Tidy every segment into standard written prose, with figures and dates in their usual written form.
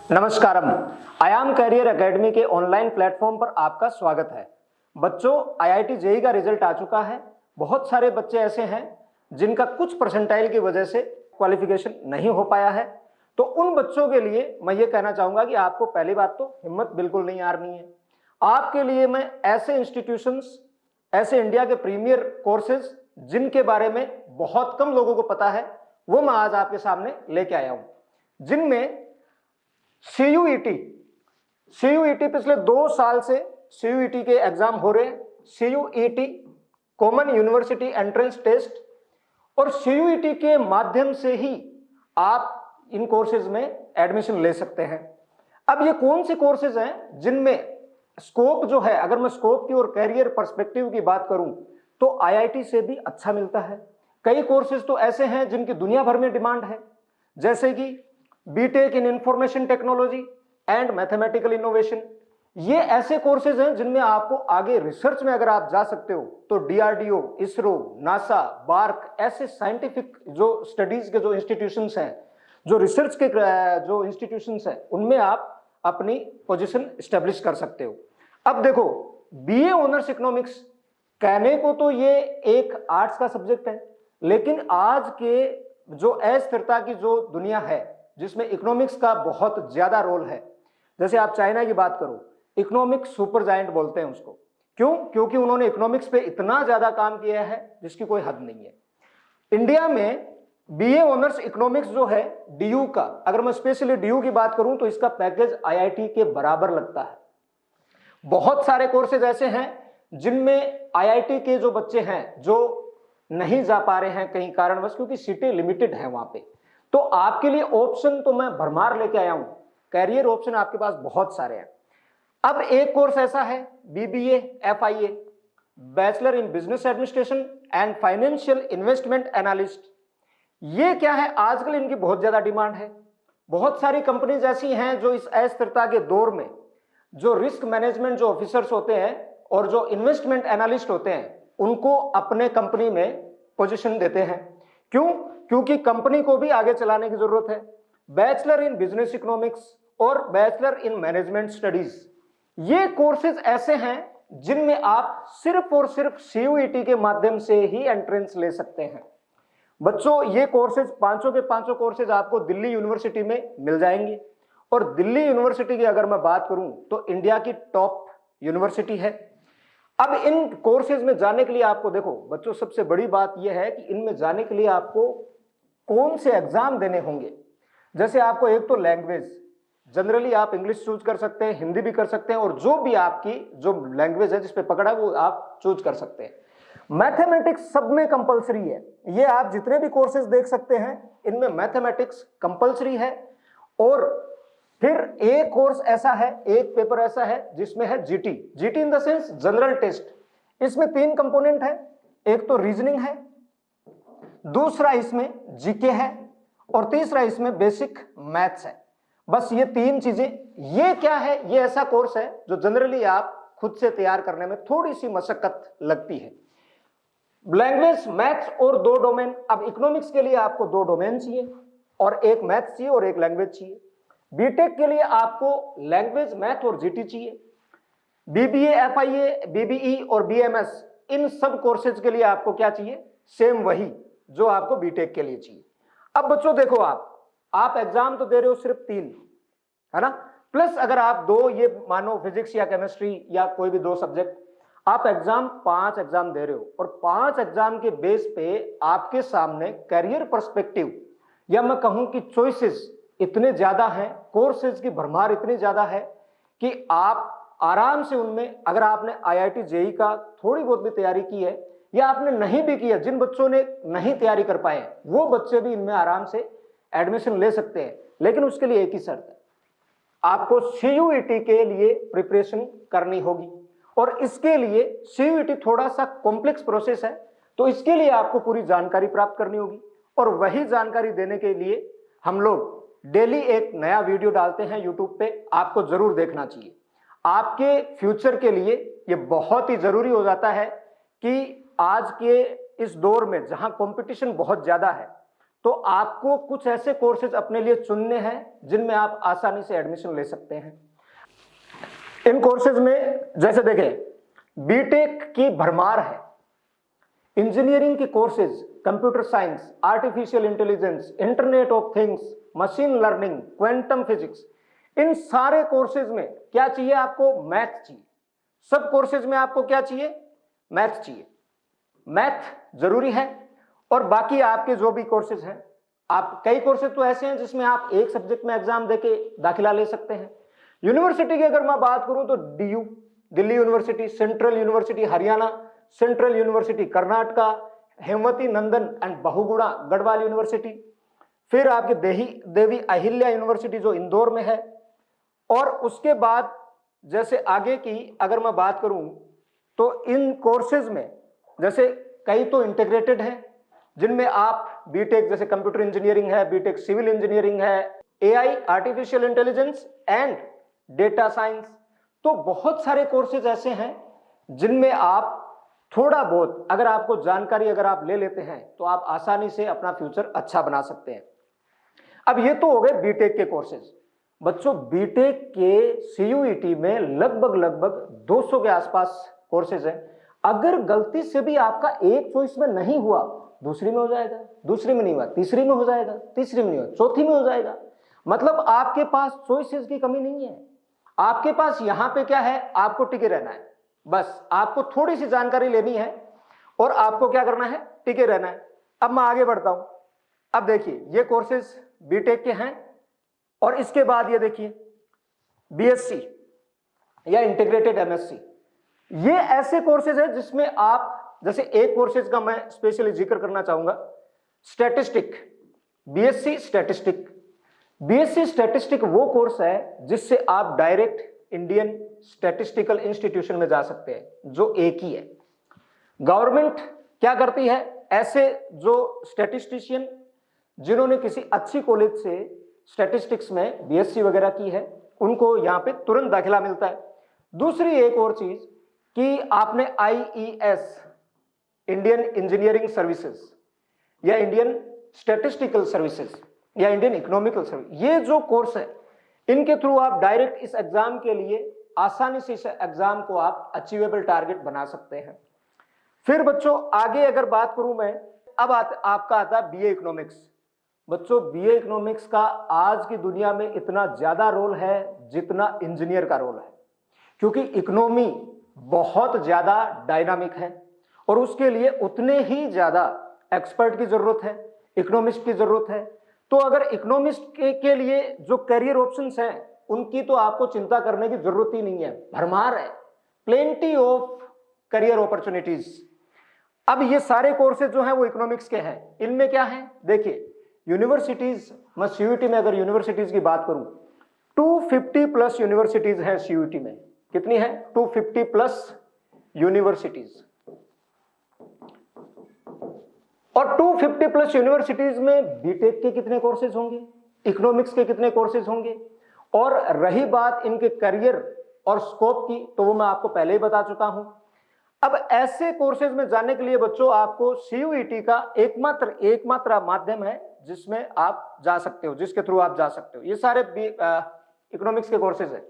नमस्कारम, आयाम career academy के online platform पर आपका स्वागत है। बच्चों, आईआईटी जेईई का रिजल्ट आ चुका है। बहुत सारे बच्चे ऐसे हैं जिनका कुछ परसेंटाइल की वजह से क्वालिफिकेशन नहीं हो पाया है। तो उन बच्चों के लिए मैं ये कहना चाहूंगा कि आपको पहली बात तो हिम्मत बिल्कुल नहीं हारनी है। आपके लिए मैं ऐसे इंस्टीट्यूशंस, ऐसे इंडिया के प्रीमियर कोर्सेज जिनके बारे में बहुत कम लोगों को पता है, वो मैं आज आपके सामने लेके आया हूं, जिनमें सीयूईटी पिछले 2 साल से सीयूईटी के एग्जाम हो रहे हैं। CUET common university entrance test, और सीयूईटी के माध्यम से ही आप इन कोर्सेज में एडमिशन ले सकते हैं। अब ये कौन से कोर्सेज हैं जिनमें स्कोप जो है, अगर मैं स्कोप की और कैरियर पर्सपेक्टिव की बात करूं तो आईआईटी से भी अच्छा मिलता है। कई कोर्सेज तो ऐसे हैं जिनकी दुनिया भर में डिमांड है, जैसे कि BTech in information technology and mathematical innovation. ये ऐसे कोर्सेज हैं जिनमें आपको आगे रिसर्च में अगर आप जा सकते हो तो डीआरडीओ, इसरो, नासा, बार्क, ऐसे साइंटिफिक जो स्टडीज के जो इंस्टीट्यूशंस हैं, जो रिसर्च के जो इंस्टीट्यूशंस हैं, उनमें आप अपनी पोजीशन स्टेब्लिश कर सकते हो। अब देखो, बीए ऑनर्स इकोनॉमिक्स कहने को तो ये एक आर्ट्स का सब्जेक्ट है, लेकिन आज के जो अस्थिरता की जो दुनिया है जिसमें इकोनॉमिक्स का बहुत ज्यादा रोल है, जैसे आप चाइना की बात करो, इकोनॉमिक्स सुपर जायंट बोलते हैं उसको। क्यों? क्योंकि उन्होंने इकोनॉमिक्स पे इतना ज्यादा काम किया है जिसकी कोई हद नहीं है। इंडिया में बीए ऑनर्स इकोनॉमिक्स जो है डीयू का, अगर मैं स्पेशली डीयू की बात करूं तो इसका पैकेज आईआईटी के बराबर लगता है। बहुत सारे कोर्सेज ऐसे हैं जिनमें आईआईटी के जो बच्चे हैं जो नहीं जा पा रहे हैं कहीं कारणवश, क्योंकि सीटें लिमिटेड है वहां पे। तो आपके लिए ऑप्शन तो मैं भरमार लेके आया हूं, कैरियर ऑप्शन आपके पास बहुत सारे हैं। अब एक कोर्स ऐसा है BBA FIA, bachelor in business administration and financial investment analyst. ये क्या है, आजकल इनकी बहुत ज्यादा डिमांड है। बहुत सारी कंपनीज ऐसी हैं जो इस अस्थिरता के दौर में जो रिस्क मैनेजमेंट जो ऑफिसर्स होते हैं और जो इन्वेस्टमेंट एनालिस्ट होते हैं उनको अपने कंपनी में पोजीशन देते हैं। क्यों? क्योंकि कंपनी को भी आगे चलाने की जरूरत है। बैचलर इन बिजनेस इकोनॉमिक्स और बैचलर इन मैनेजमेंट स्टडीज, ये कोर्सेज ऐसे हैं जिनमें आप सिर्फ और सिर्फ सीयूईटी के माध्यम से ही एंट्रेंस ले सकते हैं। बच्चों, ये कोर्सेज पांचों के पांचों कोर्सेज आपको दिल्ली यूनिवर्सिटी में मिल जाएंगे, और दिल्ली यूनिवर्सिटी की अगर मैं बात करूं तो इंडिया की टॉप यूनिवर्सिटी है। अब इन कोर्सेज में जाने के लिए आपको, देखो बच्चों, सबसे बड़ी बात यह है कि इनमें जाने के लिए आपको कौन से एग्जाम देने होंगे। जैसे आपको एक तो लैंग्वेज, जनरली आप इंग्लिश चूज कर सकते हैं, हिंदी भी कर सकते हैं, और जो भी आपकी जो लैंग्वेज है जिस पे पकड़ा है वो आप चूज कर सकते हैं। मैथमेटिक्स सब में कंपलसरी है। ये आप जितने भी कोर्सेज देख सकते हैं इनमें मैथमेटिक्स कंपलसरी है। और फिर एक कोर्स ऐसा है, एक पेपर ऐसा है जिसमें है GT in the sense general test. इसमें 3 कंपोनेंट है, एक तो रीजनिंग है, दूसरा इसमें जीके है, और तीसरा इसमें बेसिक मैथ्स है। बस ये 3 चीजें। ये क्या है? ये ऐसा कोर्स है जो जनरली आप खुद से तैयार करने में थोड़ी सी मशक्कत लगती है। लैंग्वेज, मैथ्स और 2 डोमेन। अब इकोनॉमिक्स के लिए आपको 2 डोमेन चाहिए, और एक मैथ्स चाहिए और एक लैंग्वेज चाहिए। बीटेक के लिए आपको लैंग्वेज, मैथ और जीटी चाहिए। बीबीए, एफआईए, बीबीई और बीएमएस, इन सब कोर्सेज के लिए आपको क्या चाहिए? सेम वही जो आपको बीटेक के लिए चाहिए। अब बच्चों देखो, आप एग्जाम तो दे रहे हो सिर्फ 3, है ना, प्लस अगर आप 2 ये मानो फिजिक्स या केमिस्ट्री या कोई भी 2 सब्जेक्ट, आप एग्जाम 5 एग्जाम दे रहे हो, और 5 एग्जाम के बेस पे आपके सामने कैरियर पर्सपेक्टिव, या मैं कहूं कि चॉइसेस इतने ज्यादा हैं, कोर्सेज की भरमार इतनी ज्यादा है कि आप आराम से उनमें, अगर आपने आईआईटी जेईई का थोड़ी बहुत भी तैयारी की है या आपने नहीं भी किया, जिन बच्चों ने नहीं तैयारी कर पाए वो बच्चे भी इनमें आराम से एडमिशन ले सकते हैं। लेकिन उसके लिए एक ही शर्त है, आपको सीयूईटी के लिए प्रिपरेशन करनी होगी, और इसके लिए सीयूईटी थोड़ा सा कॉम्प्लेक्स प्रोसेस है, तो इसके लिए आपको पूरी जानकारी प्राप्त करनी होगी। और वही जानकारी देने के लिए हम लोग डेली एक नया वीडियो डालते हैं यूट्यूब पे, आपको जरूर देखना चाहिए। आपके फ्यूचर के लिए ये बहुत ही जरूरी हो जाता है कि आज के इस दौर में जहां कंपटीशन बहुत ज्यादा है, तो आपको कुछ ऐसे कोर्सेज अपने लिए चुनने हैं जिनमें आप आसानी से एडमिशन ले सकते हैं। इन कोर्सेज में जैसे देखें बीटेक की भरमार है, इंजीनियरिंग की courses, computer science, artificial intelligence, internet of things, machine learning, quantum physics, इन सारे कोर्सेज में क्या चाहिए आपको? मैथ चाहिए। सब कोर्सेज में आपको क्या चाहिए? मैथ चाहिए। मैथ जरूरी है। और बाकी आपके जो भी कोर्सेज हैं, आप कई कोर्सेज तो ऐसे हैं जिसमें आप एक सब्जेक्ट में एग्जाम देके दाखिला ले सकते हैं। यूनिवर्सिटी की अगर मैं बात करूं तो DU Delhi university, central university Haryana, central university Karnataka, Hemvati Nandan and Bahuguna Garhwal university, फिर आपके देवी अहिल्या यूनिवर्सिटी जो इंदौर में है, और उसके बाद जैसे आगे की अगर मैं बात करूं तो इन कोर्सेज में जैसे कई तो इंटीग्रेटेड हैं जिनमें आप बीटेक जैसे कंप्यूटर इंजीनियरिंग है, बीटेक सिविल इंजीनियरिंग है, AI artificial intelligence and data science, तो बहुत सारे कोर्सेज ऐसे हैं जिनमें आप थोड़ा बहुत अगर आपको जानकारी अगर आप ले लेते हैं तो आप आसानी से अपना फ्यूचर अच्छा बना सकते हैं। अब ये तो हो गए बीटेक के कोर्सेज। बच्चों बीटेक के सीयूईटी में लगभग 200 के आसपास कोर्सेज हैं। अगर गलती से भी आपका एक चॉइस में नहीं हुआ, दूसरी में हो जाएगा, दूसरी में नहीं हुआ तीसरी में हो जाएगा, तीसरी में नहीं हुआ चौथी में हो जाएगा। मतलब आपके पास चॉइसेस की कमी नहीं है। आपके पास यहां पे क्या है, आपको टिके रहना है। बस आपको थोड़ी सी जानकारी लेनी है और आपको क्या करना है, टिके रहना है। अब मैं आगे बढ़ता हूं। अब देखिए ये कोर्सेज बीटेक के हैं और इसके बाद ये देखिए बीएससी या इंटीग्रेटेड एमएससी, ये ऐसे कोर्सेज है जिसमें आप जैसे एक कोर्सेज का मैं स्पेशली जिक्र करना चाहूंगा, statistic, BSc statistic. BSc statistic वो कोर्स है जिससे आप डायरेक्ट इंडियन स्टैटिस्टिकल इंस्टीट्यूशन में जा सकते हैं, जो एक ही है। गवर्नमेंट क्या करती है, ऐसे जो स्टैटिस्टिशियन जिन्होंने किसी अच्छी कॉलेज से स्टैटिस्टिक्स में बीएससी वगैरह की है, उनको यहां पे तुरंत दाखिला मिलता है। दूसरी एक और चीज कि आपने आईईएस, इंडियन इंजीनियरिंग सर्विसेज या इंडियन स्टैटिस्टिकल सर्विसेज या इंडियन इकोनॉमिकल सर्विस, ये जो कोर्स है इनके थ्रू आप डायरेक्ट इस एग्जाम के लिए आसानी से इस एग्जाम को आप अचीवेबल टारगेट बना सकते हैं। फिर बच्चों आगे अगर बात करूं मैं, अब आपका आता है बीए इकोनॉमिक्स। बच्चों बीए इकोनॉमिक्स का आज की दुनिया में इतना ज्यादा रोल है जितना इंजीनियर का रोल है, क्योंकि इकोनॉमी बहुत ज्यादा डायनामिक है और उसके लिए उतने ही ज्यादा एक्सपर्ट की जरूरत है, इकोनॉमिस्ट की जरूरत है। तो अगर इकोनॉमिस्ट के लिए जो करियर ऑप्शंस हैं उनकी तो आपको चिंता करने की जरूरत ही नहीं है, भरमार है, प्लेंटी ऑफ करियर अपॉर्चुनिटीज। अब ये सारे कोर्सेज जो हैं वो इकोनॉमिक्स के हैं। इनमें क्या है, देखिए यूनिवर्सिटीज, मैं सीयूईटी में अगर यूनिवर्सिटीज की बात करूं 250 प्लस यूनिवर्सिटीज हैं सीयूईटी में। कितनी है? 250 प्लस यूनिवर्सिटीज। और 250 प्लस यूनिवर्सिटीज में बीटेक के कितने कोर्सेज होंगे, इकोनॉमिक्स के कितने कोर्सेज होंगे, और रही बात इनके करियर और स्कोप की, तो वो मैं आपको पहले ही बता चुका हूं। अब ऐसे कोर्सेज में जाने के लिए बच्चों आपको सीयूईटी का एकमात्र माध्यम है जिसमें आप जा सकते हो, जिसके थ्रू आप जा सकते हो। ये सारे इकोनॉमिक्स के कोर्सेज हैं,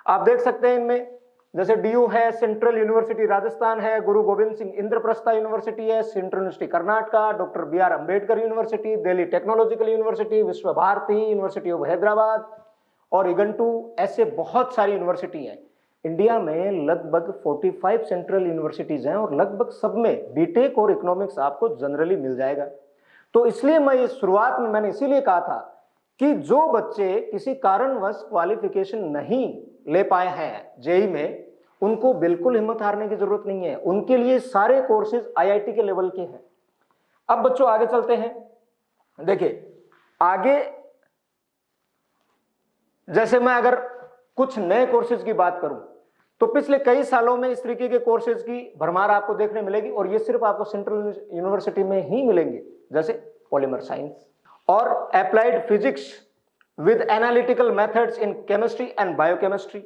आप देख सकते हैं। इनमें जैसे डीयू है, सेंट्रल यूनिवर्सिटी राजस्थान है, गुरु गोविंद सिंह इंद्रप्रस्थ यूनिवर्सिटी है, central university Karnataka, doctor BR Ambedkar university, Delhi technological university, Vishwa Bharati, university of Hyderabad और इगंटू, ऐसे बहुत सारी यूनिवर्सिटी हैं। इंडिया में लगभग 45 सेंट्रल यूनिवर्सिटीज हैं और लगभग सब में बीटेक और इकोनॉमिक्स आपको जनरली मिल जाएगा। तो इसलिए मैं इस शुरुआत में मैंने इसीलिए कहा था कि जो बच्चे किसी कारणवश क्वालिफिकेशन नहीं ले पाए हैं जेई में, उनको बिल्कुल हिम्मत हारने की जरूरत नहीं है। उनके लिए सारे कोर्सेज आईआईटी के लेवल के हैं। अब बच्चों आगे चलते हैं। देखिए आगे जैसे मैं अगर कुछ नए कोर्सेज की बात करूं तो पिछले कई सालों में इस तरीके के कोर्सेज की भरमार आपको देखने मिलेगी और ये सिर्फ आपको सेंट्रल यूनिवर्सिटी में ही मिलेंगे, जैसे पॉलीमर साइंस और applied physics with analytical methods in chemistry and biochemistry,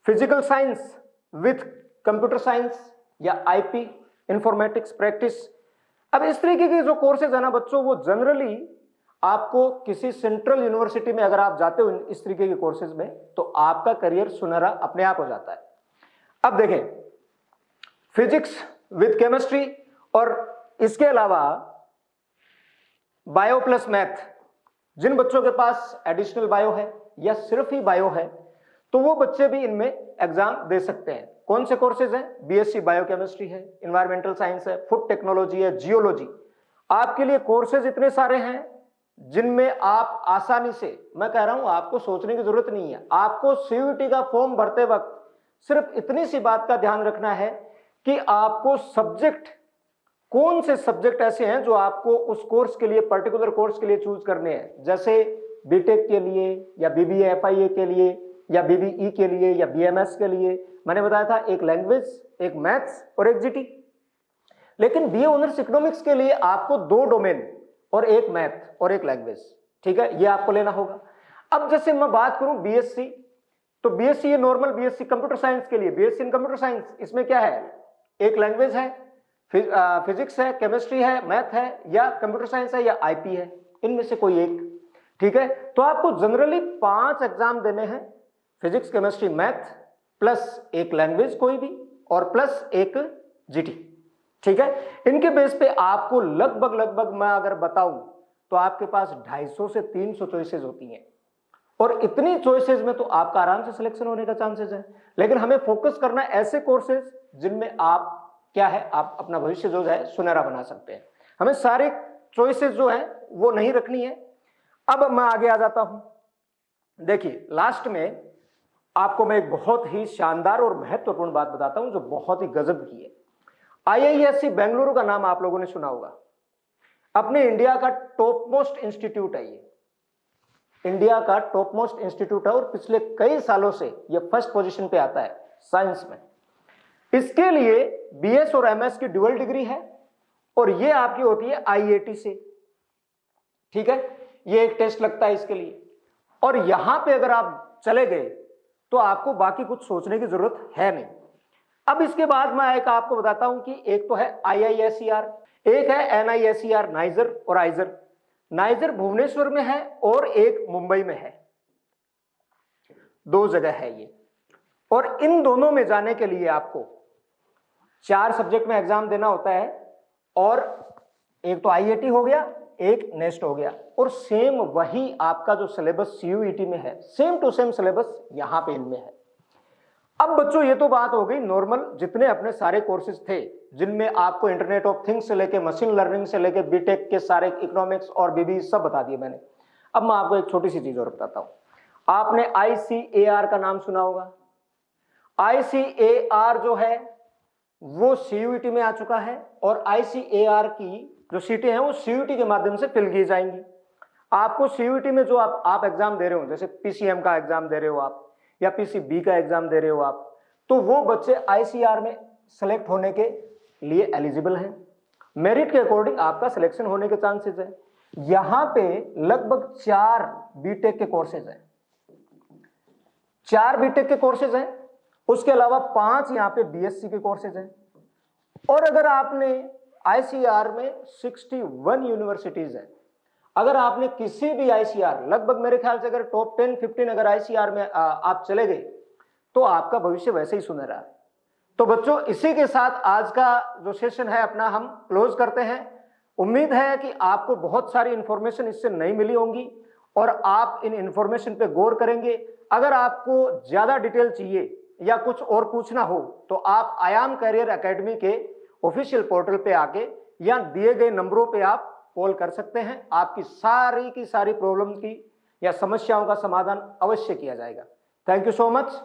physical science with computer science या आईपी इंफॉर्मेटिक्स प्रैक्टिस। अब इस तरीके के जो कोर्सेज है ना बच्चों, वो जनरली आपको किसी सेंट्रल यूनिवर्सिटी में अगर आप जाते हो इस तरीके के कोर्सेज में, तो आपका करियर सुनहरा अपने आप हो जाता है। अब देखें, फिजिक्स विद केमिस्ट्री और इसके अलावा बायो प्लस मैथ, जिन बच्चों के पास एडिशनल बायो है या सिर्फ ही बायो है, तो वो बच्चे भी इनमें एग्जाम दे सकते हैं। कौन से कोर्सेज हैं? बीएससी बायोकेमिस्ट्री है, एनवायरमेंटल साइंस है, फूड टेक्नोलॉजी है, जियोलॉजी। आपके लिए कोर्सेज इतने सारे हैं जिनमें आप आसानी से, मैं कह रहा हूं आपको सोचने की जरूरत नहीं है। आपको सीयूईटी का फॉर्म भरते वक्त सिर्फ इतनी सी बात का ध्यान रखना है कि आपको सब्जेक्ट, कौन से सब्जेक्ट ऐसे हैं जो आपको उस कोर्स के लिए, पर्टिकुलर कोर्स के लिए चूज करने हैं। जैसे बीटेक के लिए या बीबीए एफआईए के लिए या बीबीई के लिए या बीएमएस के लिए मैंने बताया था एक लैंग्वेज, एक मैथ्स और एक जीटी। लेकिन बीए ऑनर्स इकोनॉमिक्स के लिए आपको 2 डोमेन और एक मैथ और एक लैंग्वेज, ठीक है, ये आपको लेना होगा। अब जैसे मैं बात करूं बीएससी, तो बीएससी ये नॉर्मल बीएससी कंप्यूटर साइंस के लिए, बीएससी इन कंप्यूटर साइंस, इसमें क्या है? एक लैंग्वेज है, फिजिक्स है, केमिस्ट्री है, मैथ है, या कंप्यूटर साइंस है, या आईपी है, इनमें से कोई एक, ठीक है। तो आपको जनरली 5 एग्जाम देने हैं, फिजिक्स केमिस्ट्री मैथ प्लस एक लैंग्वेज कोई भी और प्लस एक जीटी, ठीक है। इनके बेस पे आपको लगभग मैं अगर बताऊं तो आपके पास 250 से 300 चॉइसेस होती हैं, और इतनी चॉइसेस में तो आपका आराम से सिलेक्शन होने का चांसेस है। लेकिन हमें फोकस करना है ऐसे कोर्सेज जिनमें आप क्या है, आप अपना भविष्य जो है सुनहरा बना सकते हैं। हमें सारे चॉइसेस जो है वो नहीं रखनी है। अब मैं आगे आ जाता हूं। देखिए, लास्ट में आपको मैं एक बहुत ही शानदार और महत्वपूर्ण बात बताता हूं जो बहुत ही गजब की है। आईआईएससी बेंगलुरु का नाम आप लोगों ने सुना होगा। अपने इंडिया का टॉप मोस्ट इंस्टीट्यूट है ये, इंडिया का टॉप मोस्ट इंस्टीट्यूट है, और पिछले कई सालों से ये फर्स्ट पोजीशन पे आता है साइंस में। इसके लिए बीएस और एमएस की ड्यूअल डिग्री है, और ये आपकी होती है आईआईटी से, ठीक है। ये एक टेस्ट लगता है इसके लिए, और यहां पे अगर आप चले गए तो आपको बाकी कुछ सोचने की जरूरत है नहीं। अब इसके बाद मैं एक आपको बताता हूं कि एक तो है आईआईएसईआर, एक है एनआईएसईआर नाइजर और आइजर। नाइजर भुवनेश्वर में है और एक मुंबई में है, 2 जगह है ये। और इन दोनों में जाने के लिए आपको 4 सब्जेक्ट में एग्जाम देना होता है, और एक तो आईआईटी हो गया, एक नेस्ट हो गया, और सेम वही आपका जो सिलेबस सीयूईटी में है, सेम टू सेम सिलेबस यहां पे इनमें है। अब बच्चों, ये तो बात हो गई नॉर्मल जितने अपने सारे कोर्सेज थे, जिनमें आपको इंटरनेट ऑफ थिंग्स से लेके मशीन लर्निंग से लेके बीटेक के सारे इकोनॉमिक्स और बीबी सब बता दिए मैंने। अब मैं आपको एक छोटी सी चीज और बताता हूं। आपने आईसीएआर का नाम सुना होगा। आईसीएआर जो है वो सीयूईटी में आ चुका है, और आईसीएआर की जो सीटें हैं वो सीयूईटी के माध्यम से फिल की जाएंगी। आपको सीयूईटी में जो आप एग्जाम दे रहे हो, जैसे पीसीएम का एग्जाम दे रहे हो आप, या पीसीबी का एग्जाम दे रहे हो आप, तो वो बच्चे आईसीआर में सेलेक्ट होने के लिए एलिजिबल हैं। मेरिट के अकॉर्डिंग आपका सिलेक्शन होने के चांसेस है। यहां पे लगभग 4 बीटेक के कोर्सेज हैं, 4 बीटेक के कोर्सेज हैं, उसके अलावा 5 यहां पे बीएससी के कोर्सेज हैं। और अगर आपने आईसीआर में 61 यूनिवर्सिटीज हैं, अगर आपने किसी भी आईसीआर, लगभग मेरे ख्याल से अगर टॉप 10-15 अगर आईसीआर में आप चले गए तो आपका भविष्य वैसे ही सुनहरा है। तो बच्चों, इसी के साथ आज का जो सेशन है अपना हम क्लोज करते हैं। उम्मीद है कि आपको बहुत सारी इंफॉर्मेशन इससे नहीं मिली होंगी, और आप इन इंफॉर्मेशन पे गौर करेंगे। अगर आपको ज्यादा डिटेल चाहिए या कुछ और पूछना हो तो आप आयाम कैरियर एकेडमी के ऑफिशियल पोर्टल पे आके या दिए गए नंबरों पे आप कॉल कर सकते हैं। आपकी सारी की सारी प्रॉब्लम की या समस्याओं का समाधान अवश्य किया जाएगा। Thank you so much.